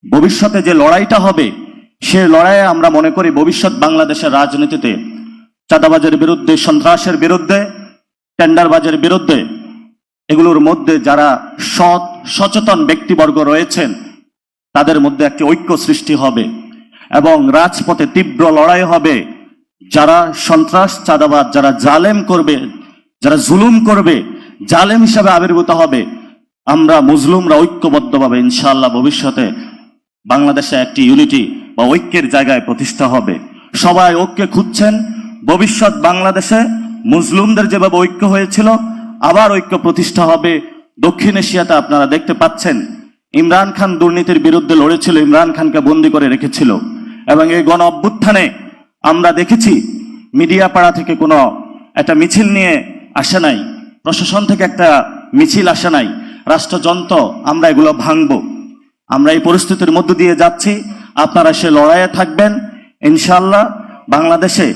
ভবিষ্যতে যে লড়াইটা হবে, সে লড়াইয়ে আমরা মনে করি ভবিষ্যৎ বাংলাদেশের রাজনীতিতে চাঁদাবাজের বিরুদ্ধে, সন্ত্রাসের বিরুদ্ধে, টেন্ডারবাজের বিরুদ্ধে, এগুলোর মধ্যে যারা সৎ সচেতন ব্যক্তিবর্গ রয়েছেন তাদের মধ্যে একটি ঐক্য সৃষ্টি হবে এবং রাজপথে তীব্র লড়াই হবে। যারা সন্ত্রাস, চাঁদাবাজ, যারা জালেম করবে, যারা জুলুম করবে, জালেম হিসাবে আবির্ভূত হবে, আমরা মুসলিমরা ঐক্যবদ্ধভাবে ইনশাআল্লাহ ভবিষ্যতে বাংলাদেশে একটি ইউনিটি বা ঐক্যের জায়গায় প্রতিষ্ঠা হবে। সবাই ঐক্য খুঁজছেন। ভবিষ্যৎ বাংলাদেশে মুসলিমদের যেভাবে ঐক্য হয়েছিল আবার ঐক্য প্রতিষ্ঠা হবে। দক্ষিণ এশিয়াতে আপনারা দেখতে পাচ্ছেন ইমরান খান দুর্নীতির বিরুদ্ধে লড়েছিল, ইমরান খানকে বন্দী করে রেখেছিল এবং এই গণ অভ্যুত্থানে আমরা দেখেছি মিডিয়া পাড়া থেকে কোনো একটা মিছিল নিয়ে আসে নাই, প্রশাসন থেকে একটা মিছিল আসে নাই, রাষ্ট্রযন্ত্র। আমরা এগুলো ভাঙবো। আমরা এই পরিস্থিতির মধ্য দিয়ে যাচ্ছি। আপনারা সে লড়াইয়ে থাকবেন ইনশাআল্লাহ। বাংলাদেশে